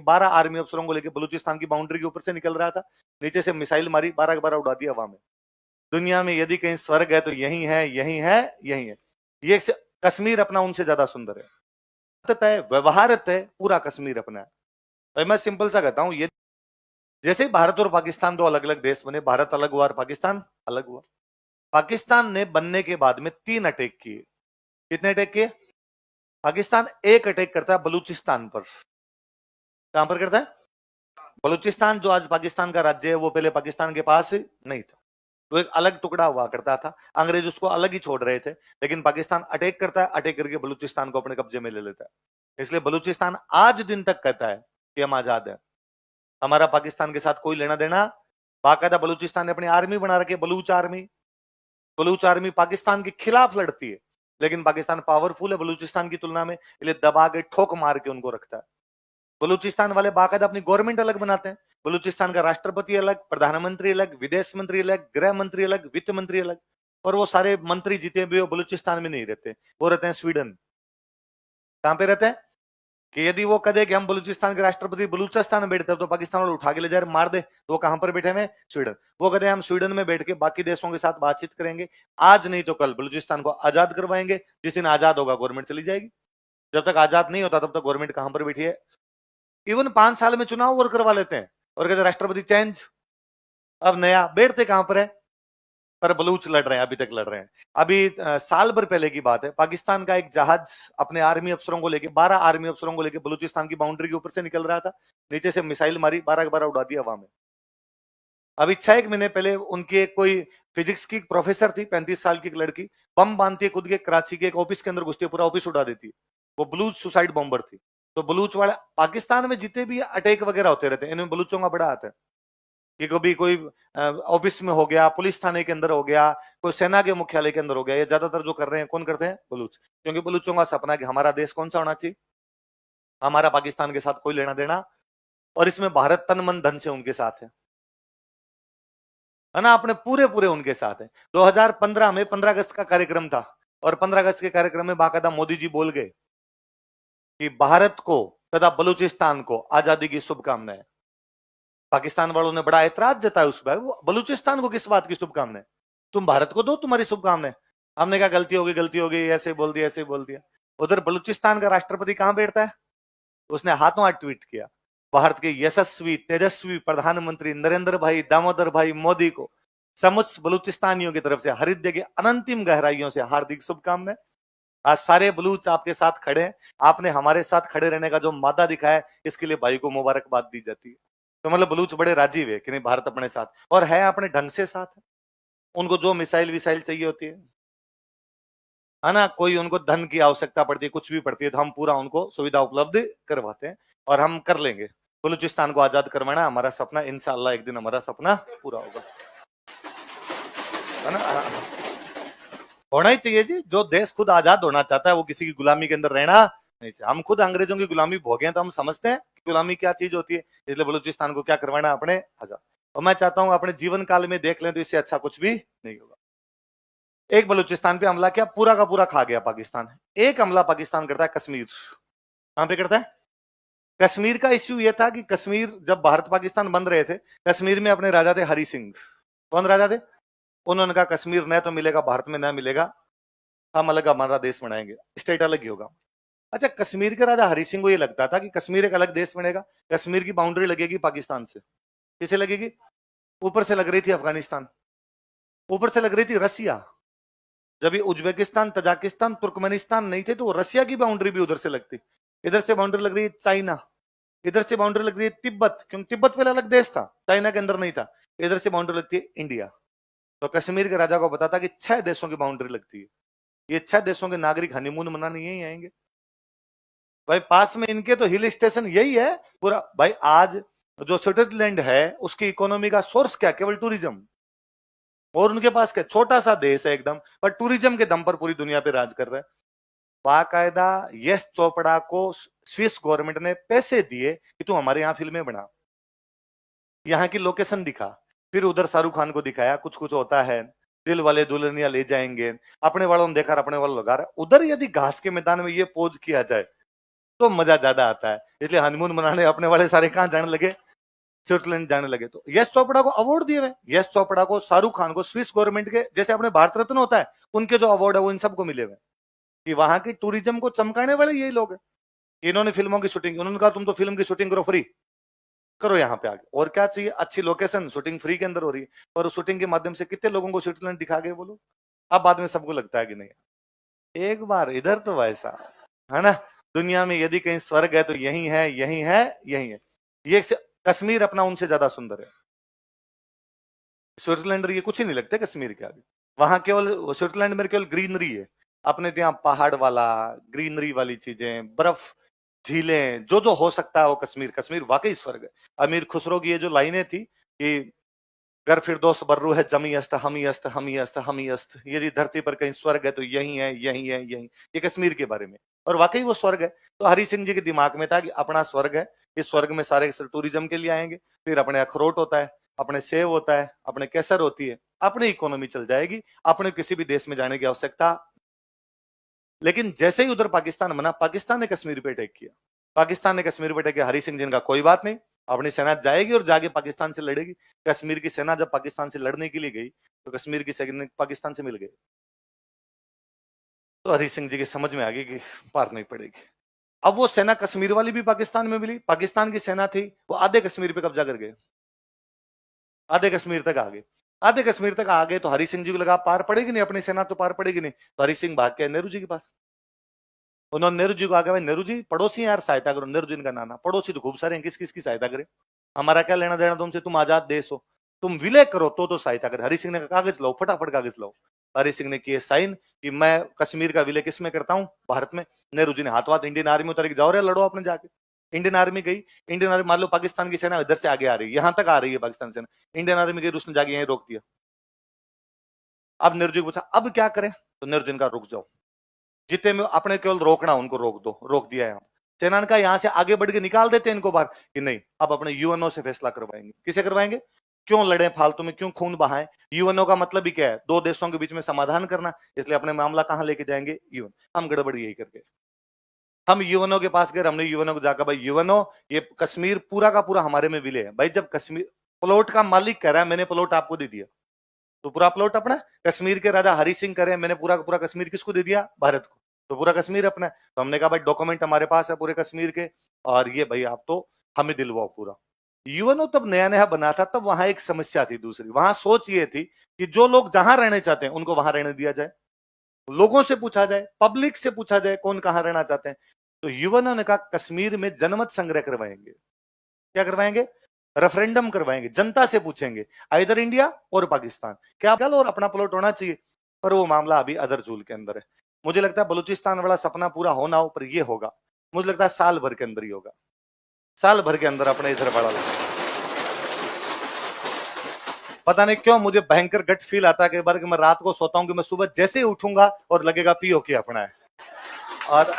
12 army अफसरों को लेकर बलूचिस्तान की बाउंड्री के ऊपर से निकल रहा था, नीचे से मिसाइल मारी, 12 के 12 उड़ा दिया हवा में। दुनिया में यदि कहीं स्वर्ग है तो यही है, यही है, यही है। ये कश्मीर अपना उनसे ज्यादा सुंदर है, व्यवहारत है, पूरा कश्मीर अपना है। तो मैं सिंपल सा कहता हूं, ये जैसे भारत और पाकिस्तान दो अलग अलग देश बने, भारत अलग हुआ और पाकिस्तान अलग हुआ। पाकिस्तान ने बनने के बाद में 3 अटैक किए। कितने अटैक किए? पाकिस्तान एक अटैक करता है बलूचिस्तान पर। कहां पर करता है? बलूचिस्तान जो आज पाकिस्तान का राज्य है, वो पहले पाकिस्तान के पास नहीं था, तो एक अलग टुकड़ा हुआ करता था। अंग्रेज उसको अलग ही छोड़ रहे थे, लेकिन पाकिस्तान अटैक करता है, अटैक करके बलूचिस्तान को अपने कब्जे में ले लेता है। इसलिए बलूचिस्तान आज दिन तक कहता है कि हम आजाद है, हमारा पाकिस्तान के साथ कोई लेना देना। बाकायदा बलूचिस्तान ने अपनी आर्मी बना रखी है, बलूच आर्मी। बलूच आर्मी पाकिस्तान के खिलाफ लड़ती है, लेकिन पाकिस्तान पावरफुल है बलूचिस्तान की तुलना में, इसलिए दबा के ठोक मार के उनको रखता है। बलूचिस्तान वाले बाकायदा अपनी गवर्नमेंट अलग बनाते हैं। बलूचिस्तान का राष्ट्रपति अलग, प्रधानमंत्री अलग, विदेश मंत्री अलग, गृह मंत्री अलग, वित्त मंत्री अलग। और वो सारे मंत्री जितने भी वो बलूचिस्तान में नहीं रहते, वो रहते हैं स्वीडन। कहां पे रहते हैं कि यदि वो कहे कि हम बलूचिस्तान के राष्ट्रपति बलूचिस्तान में बैठते हैं तो पाकिस्तान वाले उठा के ले जाए मार दे, तो वो कहां पर बैठे हुए? स्वीडन। वो कहते हैं हम स्वीडन में बैठ के बाकी देशों के साथ बातचीत करेंगे, आज नहीं तो कल बलूचिस्तान को आजाद करवाएंगे। जिस दिन आजाद होगा गवर्नमेंट चली जाएगी, जब तक आजाद नहीं होता तब तक गवर्नमेंट कहां पर बैठी है? इवन 5 साल में चुनाव और करवा लेते हैं और कहते राष्ट्रपति चेंज, अब नया। बैठते कहां पर है? पर बलूच लड़ रहे हैं, अभी तक लड़ रहे हैं। अभी साल भर पहले की बात है, पाकिस्तान का एक जहाज अपने आर्मी अफसरों को लेकर, 12 आर्मी अफसरों को लेकर बलूचिस्तान की बाउंड्री के ऊपर से निकल रहा था, नीचे से मिसाइल मारी, 12 के 12 उड़ा दिया हवा में। अभी 6 महीने पहले उनकी एक कोई फिजिक्स की प्रोफेसर थी, 35 साल की एक लड़की, बम बांधती है खुद के, कराची के एक ऑफिस के अंदर घुसती है, पूरा ऑफिस उड़ा देती है। वो बलूच सुसाइड बॉम्बर थी। तो बलूच वाले पाकिस्तान में जितने भी अटैक वगैरह होते रहते हैं, इनमें बलूचों का बड़ा हाथ है। कि कभी कोई ऑफिस में हो गया, पुलिस थाने के अंदर हो गया, कोई सेना के मुख्यालय के अंदर हो गया, ये ज्यादातर जो कर रहे हैं कौन करते हैं? बलूच। क्योंकि बलूचों का सपना है कि हमारा देश कौन सा होना चाहिए, हमारा पाकिस्तान के साथ कोई लेना देना, और इसमें भारत तन मन धन से उनके साथ है ना, अपने पूरे पूरे उनके साथ है। 2015 में 15 अगस्त का कार्यक्रम था, और 15 अगस्त के कार्यक्रम में बाकायदा मोदी जी बोल गए कि भारत को तथा बलूचिस्तान को आजादी की शुभकामनाएं। पाकिस्तान वालों ने बड़ा ऐतराज जताया उस पर, बलूचिस्तान को किस बात की शुभकामनाएं? तुम भारत को दो तुम्हारी शुभकामनाएं। हमने कहा गलती गलती हो गई, ऐसे बोल दिया, ऐसे बोल दिया। उधर बलूचिस्तान का राष्ट्रपति कहां बैठता है? उसने हाथों हाथ ट्वीट किया, भारत के यशस्वी तेजस्वी प्रधानमंत्री नरेंद्र भाई दामोदर भाई मोदी को समस्त बलूचिस्तानियों की तरफ से हृदय की अनंतिम गहराइयों से हार्दिक शुभकामनाएं। आज सारे बलूच आपके साथ खड़े हैं, आपने हमारे साथ खड़े रहने का जो मादा दिखाया है, इसके लिए भाई को मुबारकबाद दी जाती है। तो मतलब बलूच बड़े राजीव है कि नहीं, भारत अपने साथ, और है अपने ढंग से साथ है। उनको जो मिसाइल विसाइल चाहिए होती है ना, कोई उनको धन की आवश्यकता पड़ती है, कुछ भी पड़ती है, तो हम पूरा उनको सुविधा उपलब्ध करवाते हैं, और हम कर लेंगे। बलूचिस्तान को आजाद करवाना हमारा सपना, इंशाअल्लाह एक दिन हमारा सपना पूरा होगा, है ना। होना ही चाहिए जी, जो देश खुद आजाद होना चाहता है वो किसी की गुलामी के अंदर रहना नहीं चाहिए। हम खुद अंग्रेजों की गुलामी भोगे हैं, तो हम समझते हैं कि गुलामी क्या चीज होती है, इसलिए बलूचिस्तान को क्या करवाना अपने आजाद। और मैं चाहता हूं अपने जीवन काल में देख लें तो इससे अच्छा कुछ भी नहीं होगा। एक बलूचिस्तान पे हमला किया, पूरा का पूरा खा गया पाकिस्तान। एक हमला पाकिस्तान करता है कश्मीर। कहां पे करता है? कश्मीर का इश्यू यह था कि कश्मीर जब भारत पाकिस्तान बन रहे थे, कश्मीर में अपने राजा थे हरि सिंह। कौन राजा थे? उन्होंने कहा कश्मीर न तो मिलेगा भारत में, न मिलेगा, हम अलग हमारा देश बनाएंगे, स्टेट अलग ही होगा। अच्छा, कश्मीर के राजा हरि सिंह को यह लगता था कि कश्मीर एक अलग देश बनेगा, कश्मीर की बाउंड्री लगेगी पाकिस्तान से। किसे लगेगी? ऊपर से लग रही थी अफगानिस्तान, ऊपर से लग रही थी रसिया। जब ये उज्बेकिस्तान, तजाकिस्तान, तुर्कमेनिस्तान नहीं थे, तो रसिया की बाउंड्री भी उधर से लगती। इधर से बाउंड्री लग रही है चाइना, इधर से बाउंड्री लग रही है तिब्बत, क्योंकि तिब्बत पहले अलग देश था, चाइना के अंदर नहीं था। इधर से बाउंड्री लगती है इंडिया। तो कश्मीर के राजा को पता था कि 6 देशों की बाउंड्री लगती है, ये 6 देशों के नागरिक हनीमून मनाने यही आएंगे। भाई पास में इनके तो हिल स्टेशन यही है पूरा। भाई आज जो स्विट्जरलैंड है उसकी इकोनॉमी का सोर्स क्या? केवल टूरिज्म। और उनके पास क्या, छोटा सा देश है एकदम, पर टूरिज्म के दम पर पूरी दुनिया पे राज कर रहा है। बाकायदा यश चोपड़ा को स्विस गवर्नमेंट ने पैसे दिए कि तू हमारे यहाँ फिल्में बना, यहाँ की लोकेशन दिखा। फिर उधर शाहरुख खान को दिखाया, कुछ कुछ होता है, दिल वाले दुल्हनिया ले जाएंगे, अपने वालों ने देखा, अपने वालों लगा रहा। उधर यदि घास के मैदान में ये पोज किया जाए तो मजा ज्यादा आता है। इसलिए हनीमून मनाने अपने वाले सारे कहां जाने लगे, स्विट्जरलैंड जाने लगे। तो यश चोपड़ा को अवार्ड दिए हुए, यश चोपड़ा को, शाहरुख खान को, स्विस गवर्नमेंट के, जैसे अपने भारत रत्न होता है, उनके जो अवार्ड है वो इन सबको मिले हुए, कि वहां की टूरिज्म को चमकाने वाले यही लोग हैं। इन्होंने फिल्मों की शूटिंग, उन्होंने कहा तुम तो फिल्म की शूटिंग करो, फ्री करो यहाँ पे आगे, और क्या चाहिए, अच्छी लोकेशन, शूटिंग फ्री के अंदर हो रही है, और उस शूटिंग के माध्यम से कितने लोगों को स्विट्जरलैंड दिखा गए बोलो। अब बाद में सबको लगता है कि नहीं, एक बार इधर तो वैसा है ना, दुनिया में यदि कहीं स्वर्ग है तो यही है, यही है, यही है। ये कश्मीर अपना उनसे ज्यादा सुंदर है। स्विट्जरलैंड ये कुछ ही नहीं लगता कश्मीर के आगे। वहां केवल स्विट्जरलैंड में केवल ग्रीनरी है, अपने तो यहाँ पहाड़ वाला, ग्रीनरी वाली चीजें, बर्फ, झीलें, जो जो हो सकता है वो कश्मीर, कश्मीर वाकई स्वर्ग है। अमीर खुसरो की ये जो लाइनें थी कि गर फिरदौस बर्रू है जमी अस्त हमी अस्त हमी अस्त हमी अस्त, यदि धरती पर कहीं स्वर्ग है तो यही है, यही है, यही, ये कश्मीर के बारे में, और वाकई वो स्वर्ग है। तो हरि सिंह जी के दिमाग में था कि अपना स्वर्ग है, इस स्वर्ग में सारे टूरिज्म के लिए आएंगे, फिर अपने अखरोट होता है, अपने सेब होता है, अपने केसर होती है, अपनी इकोनॉमी चल जाएगी, अपने किसी भी देश में जाने की आवश्यकता। लेकिन जैसे ही उधर पाकिस्तान बना, पाकिस्तान ने कश्मीर पे अटैक किया, पाकिस्तान ने कश्मीर पे अटैक किया। हरि सिंह जी ने कहा कोई बात नहीं, अपनी सेना जाएगी और जाके पाकिस्तान से लड़ेगी। कश्मीर की सेना जब पाकिस्तान से लड़ने के लिए गई तो कश्मीर की सेना पाकिस्तान से मिल गई। तो हरि सिंह जी की समझ में आ गई कि पार नहीं पड़ेगी। अब वो सेना कश्मीर वाली भी पाकिस्तान में मिली, पाकिस्तान की सेना थी वो आधे कश्मीर पे कब्जा कर गए, आधे कश्मीर तक आ गए। आधे कश्मीर तक आ गए तो हरि सिंह जी को लगा पार पड़ेगी नहीं, अपनी सेना तो पार पड़ेगी नहीं। तो हरि सिंह भाग के नेहरू जी के पास, उन्होंने नेहरू जी को आगे, भाई नेहरू जी पड़ोसी हैं यार, सहायता करो। नेहरू जी का नाना, पड़ोसी तो खूब सारे हैं, किस किस की सहायता करें, हमारा क्या लेना देना तुमसे, तुम आजाद देश हो, तुम विलय करो तो सहायता करे। हरि सिंह ने कागज लाओ, फटाफट कागज लाओ। हरि सिंह ने किए साइन कि मैं कश्मीर का विलय किस में करता हूं, भारत में। नेहरू जी ने हाथ हाथ इंडियन आर्मी उतर के, जाओ रे लड़ो अपने जाके। इंडियन आर्मी गई, इंडियन आर्मी, मान लो पाकिस्तान की सेना इधर से आगे आ रही है, यहां तक आ रही है पाकिस्तान सेना, इंडियन आर्मी गई, उसने जाके यहीं रोक दिया। अब नेहरू जी को पूछा अब क्या करें, तो नेहरू जी ने कहा रुक जाओ, जितने में अपने केवल रोकना, उनको रोक दो, रोक दिया यहाँ। सेना का यहां से आगे बढ़ के निकाल देते हैं इनको बाहर, कि नहीं अब अपने यूएनओ से फैसला करवाएंगे। किसे करवाएंगे, क्यों लड़े फालतू में, क्यों खून बहाएं। यूएनओ का मतलब ही क्या है, दो देशों के बीच में समाधान करना, इसलिए अपने मामला कहां लेके जाएंगे, यूएन। हम गड़बड़ी यही करके, हम यूएनओ के पास गए, हमने यूएनओ को जाकर, भाई यूएनओ ये कश्मीर पूरा का पूरा हमारे में विलय है। भाई जब कश्मीर प्लॉट का मालिक कह रहा है मैंने प्लॉट आपको दे दिया, तो पूरा प्लॉट अपना। कश्मीर के राजा हरि सिंह करे मैंने पूरा का पूरा कश्मीर किसको दे दिया, भारत को, तो पूरा कश्मीर अपना है। तो हमने कहा भाई डॉक्यूमेंट हमारे पास है पूरे कश्मीर के, और ये भाई आप तो हमें दिलवाओ पूरा। यूएनओ तब नया नया बना था, तब वहां एक समस्या थी दूसरी, वहां सोच ये थी कि जो लोग जहां रहने चाहते हैं उनको वहां रहने दिया जाए, लोगों से पूछा जाए, पब्लिक से पूछा जाए कौन कहां रहना चाहते हैं। तो यूएनओ ने कहा कश्मीर में जनमत संग्रह करवाएंगे। क्या करवाएंगे, रेफरेंडम करवाएंगे, जनता से पूछेंगे, इधर इंडिया और पाकिस्तान क्या गल और अपना प्लॉट होना चाहिए। पर वो मामला अभी अदर झूल के अंदर है। मुझे लगता है बलूचिस्तान वाला सपना पूरा होना हो, पर ये होगा मुझे लगता है साल भर के अंदर ही होगा, साल भर के अंदर अपने इधर बड़ा लगा। पता नहीं क्यों मुझे भयंकर गट फील आता है कई बार कि मैं रात को सोता हूं कि मैं सुबह जैसे ही उठूंगा और लगेगा पीओके अपना है। और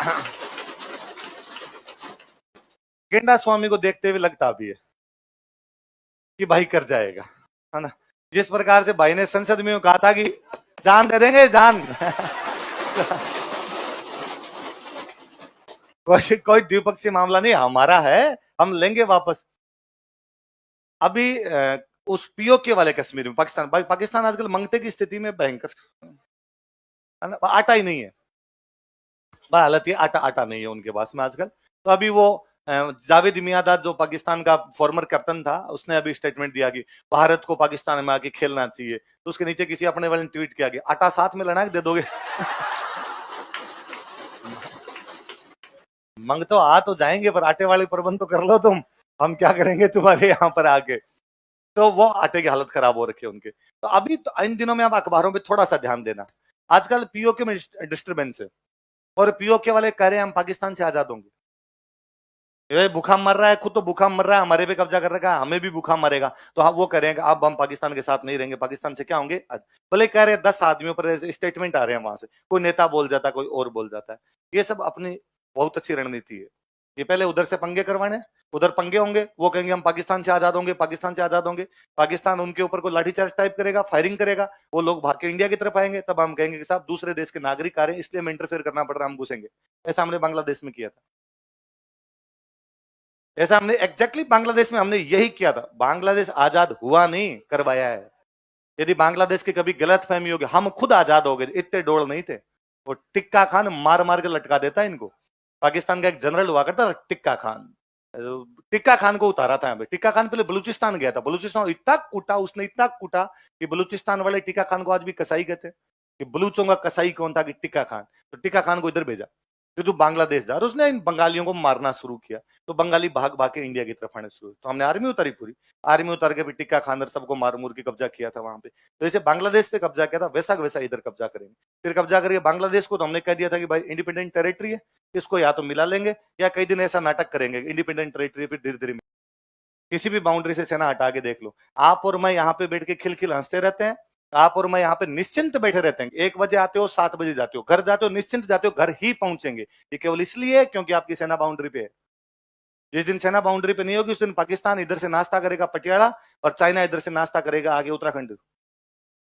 गेंडा स्वामी को देखते हुए लगता भी है कि भाई कर जाएगा, है ना। जिस प्रकार से भाई ने संसद में कहा था कि जान दे देंगे जान कोई द्विपक्षीय मामला नहीं हमारा है, हम लेंगे वापस। अभी उस पीओके वाले कश्मीर में पाकिस्तान आजकल मंगते की स्थिति में भयंकर, है ना, आटा ही नहीं है, हालत ये आटा आटा नहीं है उनके पास में आजकल। तो अभी वो जावेद मियांदाद जो पाकिस्तान का फॉर्मर कैप्टन था, उसने अभी स्टेटमेंट दिया कि भारत को पाकिस्तान में आके खेलना चाहिए। तो उसके नीचे किसी अपने वाले ने ट्वीट किया कि आटा साथ में लड़ा के दे दोगे मंग तो आ तो जाएंगे पर आटे वाले प्रबंध तो कर लो तुम, हम क्या करेंगे तुम्हारे यहाँ पर आके। तो वो आटे की हालत खराब हो रखी है उनके। तो अभी तो इन दिनों में आप अखबारों पे थोड़ा सा ध्यान देना, आजकल पीओके में डिस्टर्बेंस है, और पीओके वाले कह रहे हैं हम पाकिस्तान से आजाद होंगे। भूखा मर रहा है, खुद तो भूखा मर रहा है, हमारे पे कब्जा कर रखा है, हमें भी भूखा मरेगा। तो हम वो करेंगे अब हम पाकिस्तान के साथ नहीं रहेंगे, पाकिस्तान से क्या होंगे। भले कह रहे हैं 10 आदमियों पर स्टेटमेंट आ रहे हैं वहां से, कोई नेता बोल जाता है, कोई और बोल जाता है। ये सब अपनी बहुत अच्छी रणनीति है। ये पहले उधर से पंगे करवाने, उधर पंगे होंगे, वो कहेंगे हम पाकिस्तान से आजाद होंगे, पाकिस्तान से आजाद होंगे। पाकिस्तान उनके ऊपर कोई लाठीचार्ज टाइप करेगा, फायरिंग करेगा, वो लोग भाग के इंडिया की तरफ आएंगे, तब हम कहेंगे कि साहब दूसरे देश के नागरिक आ रहे हैं इसलिए हमें इंटरफेयर करना पड़ रहा है, हम घुसेंगे। ऐसा हमने बांग्लादेश में किया था। ऐसा हमने एग्जैक्टली बांग्लादेश में हमने यही किया था। बांग्लादेश आजाद हुआ नहीं, करवाया है। यदि बांग्लादेश की कभी गलत फहमी होगी, हम खुद आजाद हो गए, इतने डोल नहीं थे। वो टिक्का खान मार मार के लटका देता इनको। पाकिस्तान का एक जनरल हुआ करता टिक्का खान, टिक्का खान को उतारा था यहाँ पे। टिक्का खान पहले बलूचिस्तान गया था, बलूचिस्तान इतना कूटा उसने, इतना कूटा कि बलूचिस्तान वाले टिक्का खान को आज भी कसाई कहते हैं कि बलूचों का कसाई कौन था, कि टिक्का खान। तो टिक्का खान को इधर भेजा, फिर तू बांग्लादेश जा, और उसने इन बंगालियों को मारना शुरू किया। तो बंगाली भाग भाग के इंडिया की तरफ आने शुरू, तो हमने आर्मी उतारी पूरी, आर्मी उतार के भी टिक्का खान सबको मार मूर के कब्जा किया था वहां पे। तो जैसे बांग्लादेश पे कब्जा किया था, वैसा वैसा इधर कब्जा करेंगे। फिर कब्जा करके बांग्लादेश को तो हमने कह दिया था कि भाई इंडिपेंडेंट टेरिटरी है, इसको या तो मिला लेंगे या कई दिन ऐसा नाटक करेंगे इंडिपेंडेंट टेरिटरी पे धीरे धीरे। किसी भी बाउंड्री से सेना हटा के देख लो, आप और मैं यहाँ पे बैठ के खिलखिल हंसते रहते हैं, आप और मैं यहाँ पे निश्चिंत बैठे रहते हैं। 1 बजे आते हो, 7 बजे जाते हो, घर जाते हो निश्चिंत जाते हो, घर ही पहुंचेंगे। ये केवल इसलिए क्योंकि आपकी सेना बाउंड्री पे है। जिस दिन सेना बाउंड्री पे नहीं होगी, उस दिन पाकिस्तान इधर से नाश्ता करेगा पटियाला, और चाइना इधर से नाश्ता करेगा आगे उत्तराखंड।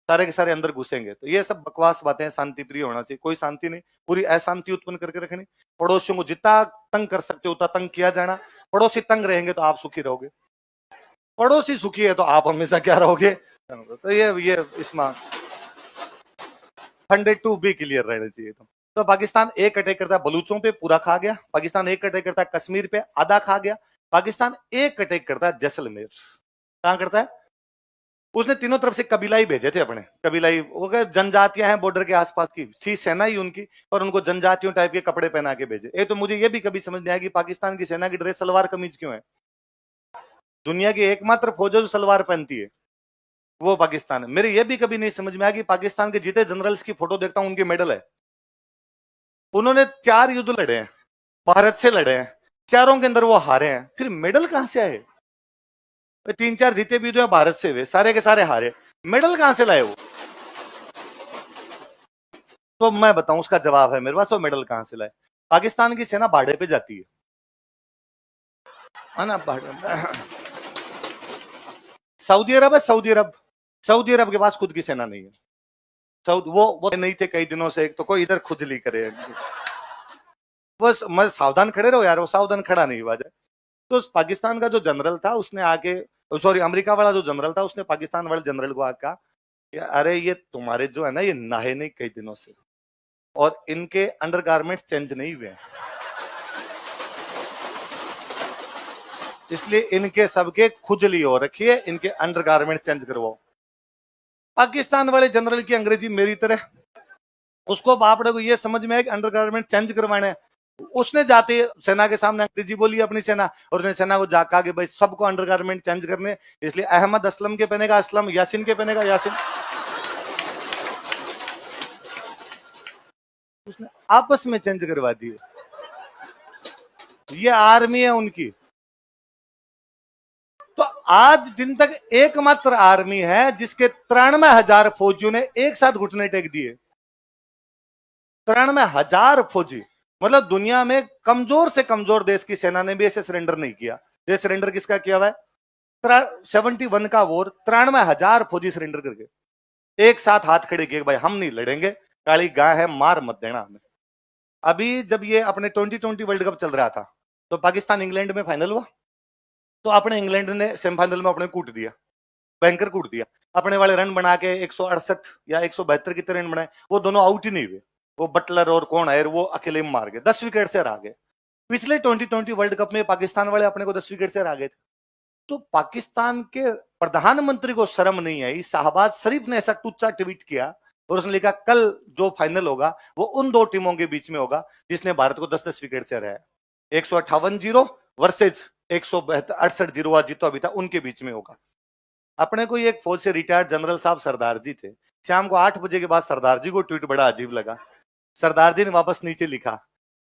सारे के सारे अंदर घुसेंगे। तो ये सब बकवास बातें हैं, शांति प्रिय होना चाहिए, कोई शांति नहीं, पूरी अशांति उत्पन्न करके रखनी। पड़ोसियों को जितना तंग कर सकते हो उतना तंग किया जाना। पड़ोसी तंग रहेंगे तो आप सुखी रहोगे, पड़ोसी सुखी है तो आप हमेशा क्या रहोगे। तो ये इसमें 102 भी क्लियर रहना चाहिए। तो पाकिस्तान एक अटैक करता है बलूचों पे, पूरा खा गया। पाकिस्तान एक अटैक करता है कश्मीर पे, आधा खा गया। पाकिस्तान एक अटैक करता है जैसलमेर, कहां करता है? उसने तीनों तरफ से कबीलाई भेजे थे अपने, कबीलाई वो जनजातियां हैं बॉर्डर के आसपास की, थी सेना ही उनकी, और उनको जनजातियों टाइप के कपड़े पहना के भेजे। तो मुझे ये भी कभी समझ नहीं आया कि पाकिस्तान की सेना की ड्रेस सलवार कमीज क्यों है। दुनिया की एकमात्र फौज जो सलवार पहनती है वो पाकिस्तान है। मेरे ये भी कभी नहीं समझ में आया कि पाकिस्तान के जितने जनरल्स की फोटो देखता हूं उनके मेडल है। उन्होंने 4 युद्ध लड़े हैं, भारत से लड़े हैं, चारों के अंदर वो हारे हैं, फिर मेडल कहां से आए? 3-4 जीते भी जो भारत से हुए, सारे के सारे हारे, मेडल कहां से लाए वो? तो मैं बताऊं, उसका जवाब है मेरे पास, वो मेडल कहां से लाए। पाकिस्तान की सेना भाड़े पे जाती है ना, सऊदी अरब है, सऊदी अरब के पास खुद की सेना नहीं है। वो नहीं थे कई दिनों से, तो कोई इधर खुजली करे, बस मैं सावधान खड़े रहो यार, वो सावधान खड़ा नहीं हुआ जाए। तो पाकिस्तान का जो जनरल था उसने आके, सॉरी अमेरिका वाला जो जनरल था उसने पाकिस्तान वाले जनरल को आके कहा, अरे ये तुम्हारे जो है ना ये नहाए नहीं कई दिनों से, और इनके अंडरगारमेंट्स चेंज नहीं हुए, इसलिए इनके सबके खुजली हो रखी है, इनके अंडरगारमेंट चेंज करवाओ। पाकिस्तान वाले जनरल की अंग्रेजी मेरी तरह, उसको बापड़े को ये समझ में है कि अंडरगारमेंट चेंज करवाने हैं। उसने जाते सेना के सामने अंग्रेजी बोली अपनी सेना, और उसने सेना को जाका कि भाई सबको अंडरगारमेंट चेंज करने, इसलिए अहमद असलम के पहनेगा असलम, यासिन के पहनेगा यासिन। उसने आपस में चेंज करवा दिए। ये आर्मी है उनकी। तो आज दिन तक एकमात्र आर्मी है जिसके 93,000 फौजियों ने एक साथ घुटने टेक दिए। 93,000 फौजी, मतलब दुनिया में कमजोर से कमजोर देश की सेना ने भी ऐसे सरेंडर नहीं किया। ये सरेंडर किसका किया हुआ है? 71 का वॉर 93,000 फौजी सरेंडर करके एक साथ हाथ खड़े किए, भाई हम नहीं लड़ेंगे, काली गाय है, मार मत देना हमें। अभी जब ये अपने 2020 वर्ल्ड कप चल रहा था तो पाकिस्तान इंग्लैंड में फाइनल हुआ, तो अपने इंग्लैंड ने सेमीफाइनल में अपने कूट दिया, भयंकर कूट दिया। अपने वाले रन बना के 168 या 172 कितने रन बनाए, वो दोनों आउट ही नहीं हुए। वो बटलर और कौन है वो अकेले मार गए, 10 विकेट से हरा गए। पिछले 2020 वर्ल्ड कप में पाकिस्तान वाले अपने को 10 विकेट से हरा गए थे। तो पाकिस्तान के प्रधानमंत्री को शर्म नहीं आई, शाहबाज शरीफ ने ऐसा टुच्चा ट्वीट किया और उसने लिखा कल जो फाइनल होगा वो उन 2 टीमों के बीच में होगा जिसने भारत को 10-10 विकेट से हराया। 158-0 वर्सेज 168-0 जीतो अभी था, उनके बीच में होगा। अपने को एक फौज से रिटायर्ड जनरल साहब सरदार जी थे, शाम को 8 बजे के बाद सरदार जी को ट्वीट बड़ा अजीब लगा। सरदार जी ने वापस नीचे लिखा,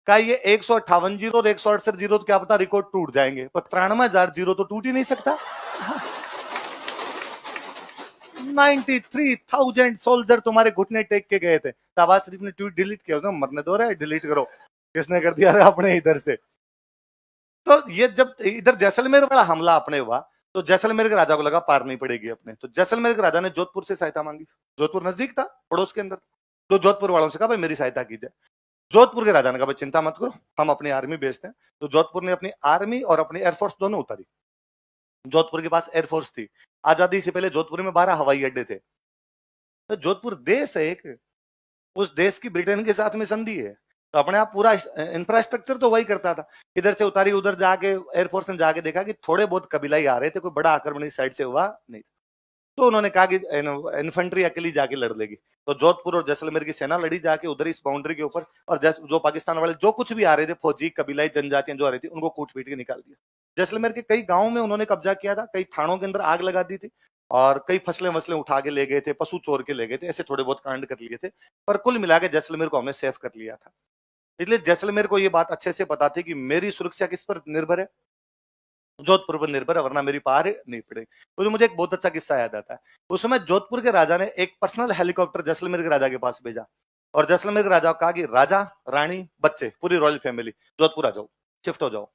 कहा ये 158-0 और 168-0 तो क्या पता रिकॉर्ड टूट जाएंगे, पर 93,000 तो टूट ही नहीं सकता। 93,000 सोल्जर तुम्हारे घुटने टेक के गए थे। शाहबाज शरीफ ने ट्वीट डिलीट किया, तो मरने दो रहे, डिलीट करो। किसने कर दिया अपने इधर से। तो ये जब इधर जैसलमेर वाला हमला अपने हुआ तो जैसलमेर के राजा को लगा पार नहीं पड़ेगी अपने, तो जैसलमेर के राजा ने जोधपुर से सहायता मांगी। जोधपुर नजदीक था, पड़ोस के अंदर, तो जोधपुर वालों से कहा भाई मेरी सहायता कीजिए। जोधपुर के राजा ने कहा भाई चिंता मत करो, हम अपनी आर्मी भेजते हैं। तो जोधपुर ने अपनी आर्मी और अपनी एयरफोर्स दोनों उतारी। जोधपुर के पास एयरफोर्स थी। आजादी से पहले जोधपुर में 12 हवाई अड्डे थे। तो जोधपुर देश है एक, उस देश की ब्रिटेन के साथ में संधि है, तो अपने आप पूरा इंफ्रास्ट्रक्चर तो वही करता था। इधर से उतारी, उधर जाके एयरफोर्स ने जाके देखा कि थोड़े बहुत कबीलाई आ रहे थे, कोई बड़ा आक्रमण इस साइड से हुआ नहीं। तो उन्होंने कहा कि इन्फेंट्री अकेली जाके लड़ लेगी। तो जोधपुर और जैसलमेर की सेना लड़ी जाके उधर इस बाउंड्री के ऊपर, और जो पाकिस्तान वाले जो कुछ भी आ रहे थे, फौजी कबीलाई जनजातियां जो आ रही थी, उनको कूट पीट के निकाल दिया। जैसलमेर के कई गांवों में उन्होंने कब्जा किया था, कई थानों के अंदर आग लगा दी थी, और कई फसलें वसलें उठा के ले गए थे, पशु चोर के ले गए थे, ऐसे थोड़े बहुत कांड कर लिए थे। पर कुल मिला के जैसलमेर को हमने सेफ कर लिया था। इसलिए जैसलमेर को ये बात अच्छे से पता थी कि मेरी सुरक्षा किस पर निर्भर है, जोधपुर पर निर्भर है, वरना मेरी पार नहीं पड़ेगी। तो मुझे एक बहुत अच्छा किस्सा याद आता है। उस समय जोधपुर के राजा ने एक पर्सनल हेलीकॉप्टर जैसलमेर के राजा के पास भेजा, और जैसलमेर के राजा को कहा कि राजा, रानी, बच्चे, पूरी रॉयल फैमिली जोधपुर आ जाओ, शिफ्ट हो जाओ।